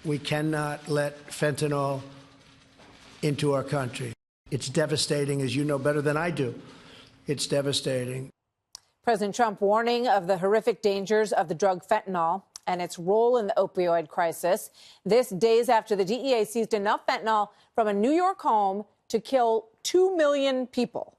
We cannot let fentanyl into our country. It's devastating, as you know better than I do. It's devastating. President Trump warning of the horrific dangers of the drug fentanyl and its role in the opioid crisis. This days after the DEA seized enough fentanyl from a New York home to kill 2 million people.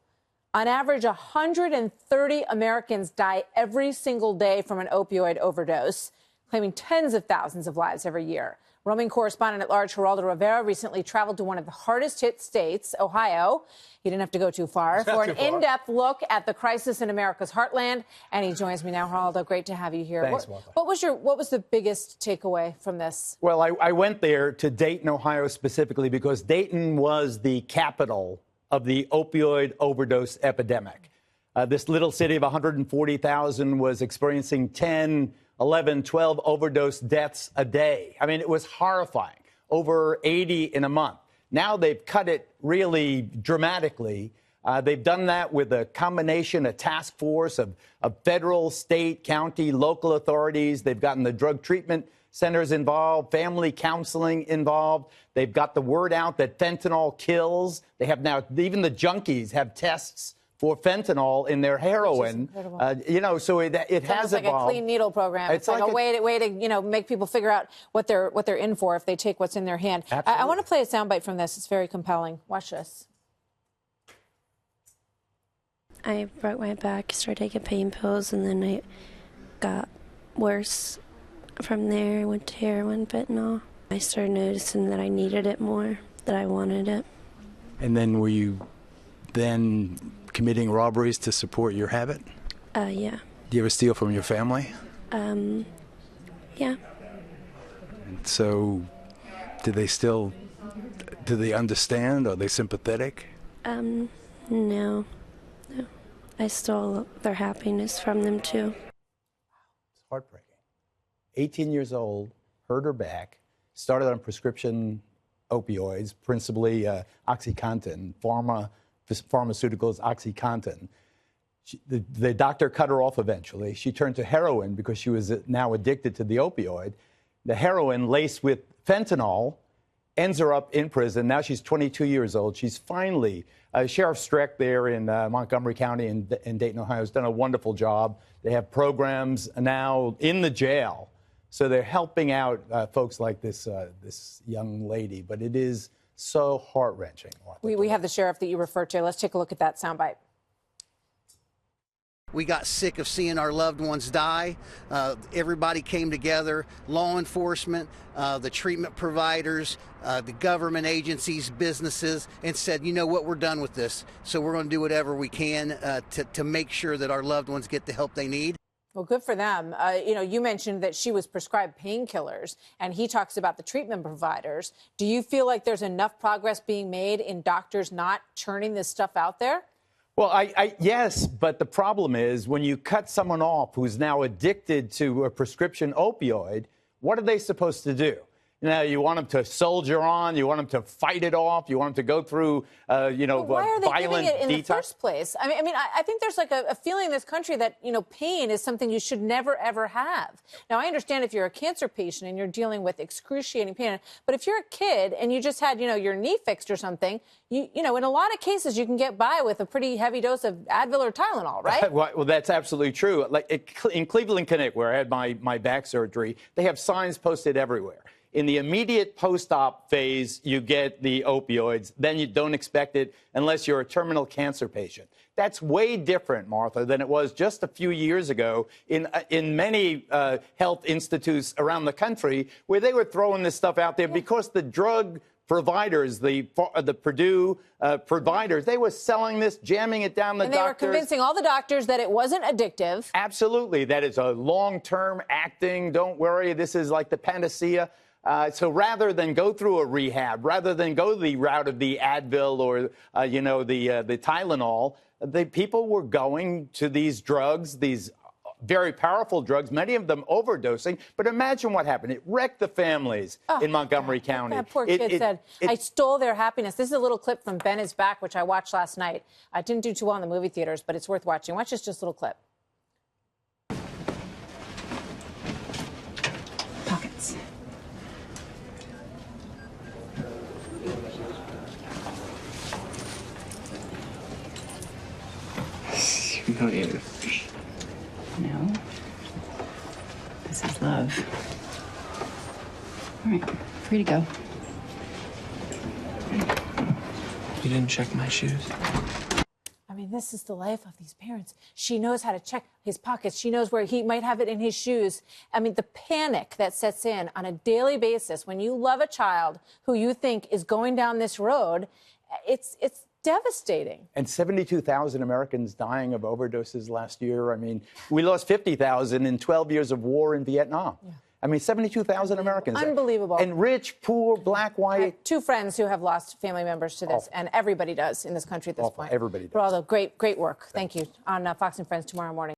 On average, 130 Americans die every single day from an opioid overdose, claiming tens of thousands of lives every year. Roaming correspondent-at-large Geraldo Rivera recently traveled to one of the hardest-hit states, Ohio. He didn't have to go too far for an in-depth look at the crisis in America's heartland. And he joins me now. Geraldo, great to have you here. Thanks, what was the biggest takeaway from this? Well, I went there to Dayton, Ohio, specifically because Dayton was the capital of the opioid overdose epidemic. This little city of 140,000 was experiencing 10, 11, 12 overdose deaths a day. I mean, it was horrifying. Over 80 in a month. Now they've cut it really dramatically. They've done that with a combination, a task force of federal, state, county, local authorities. They've gotten the drug treatment centers involved, family counseling involved. They've got the word out that fentanyl kills. They have now, even the junkies have tests for fentanyl in their heroin. So it has like evolved. A clean needle program. It's like a way to make people figure out what they're in for if they take what's in their hand. I want to play a soundbite from this. It's very compelling. Watch this. I broke my back, started taking pain pills, and then I got worse. From there, I went to heroin, fentanyl. I started noticing that I needed it more, that I wanted it. And then were you then committing robberies to support your habit? Yeah. Do you ever steal from your family? Yeah. And so, do they understand? Are they sympathetic? No. I stole their happiness from them, too. It's heartbreaking. 18 years old, hurt her back, started on prescription opioids, principally OxyContin, pharmaceuticals, OxyContin. The doctor cut her off eventually. She turned to heroin because she was now addicted to the opioid. The heroin laced with fentanyl ends her up in prison. Now she's 22 years old. She's finally, Sheriff Streck there in Montgomery County in Dayton, Ohio, has done a wonderful job. They have programs now in the jail. So they're helping out folks like this young lady. But it is so heart-wrenching. We have the sheriff that you referred to. Let's take a look at that soundbite. We got sick of seeing our loved ones die. Everybody came together, law enforcement, the treatment providers, the government agencies, businesses, and said, you know what, we're done with this. So we're going to do whatever we can to make sure that our loved ones get the help they need. Well, good for them. You mentioned that she was prescribed painkillers, and he talks about the treatment providers. Do you feel like there's enough progress being made in doctors not churning this stuff out there? Well, yes, but the problem is when you cut someone off who's now addicted to a prescription opioid, what are they supposed to do? You want them to soldier on. You want them to fight it off. You want them to go through, why are they violent giving it in detox? the first place? I think there's like a feeling in this country that, pain is something you should never, ever have. Now, I understand if you're a cancer patient and you're dealing with excruciating pain, but if you're a kid and you just had, your knee fixed or something, in a lot of cases you can get by with a pretty heavy dose of Advil or Tylenol, right? Well, that's absolutely true. Like in Cleveland Clinic, where I had my back surgery, they have signs posted everywhere. In the immediate post-op phase, you get the opioids. Then you don't expect it unless you're a terminal cancer patient. That's way different, Martha, than it was just a few years ago in many health institutes around the country where they were throwing this stuff out there because the drug providers, the Purdue providers, they were selling this, jamming it down the doctors. And they were convincing all the doctors that it wasn't addictive. Absolutely. That is a long-term acting. Don't worry. This is like the panacea. So rather than go through a rehab, rather than go the route of the Advil or, the Tylenol, the people were going to these drugs, these very powerful drugs, many of them overdosing. But imagine what happened. It wrecked the families in Montgomery County. That poor kid said, I stole their happiness. This is a little clip from Ben is Back, which I watched last night. I didn't do too well in the movie theaters, but it's worth watching. Watch just a little clip. Pockets. Oh, yeah. No. This is love. All right, free to go. You didn't check my shoes. I mean, this is the life of these parents. She knows how to check his pockets. She knows where he might have it in his shoes. I mean, the panic that sets in on a daily basis when you love a child who you think is going down this road, it's devastating. And 72,000 Americans dying of overdoses last year. I mean, we lost 50,000 in 12 years of war in Vietnam. Yeah. I mean, 72,000 Americans. Unbelievable. And rich, poor, black, white. I have two friends who have lost family members to this, and everybody does in this country at this point. Everybody does. Geraldo, great work. Thank you. On Fox and Friends tomorrow morning.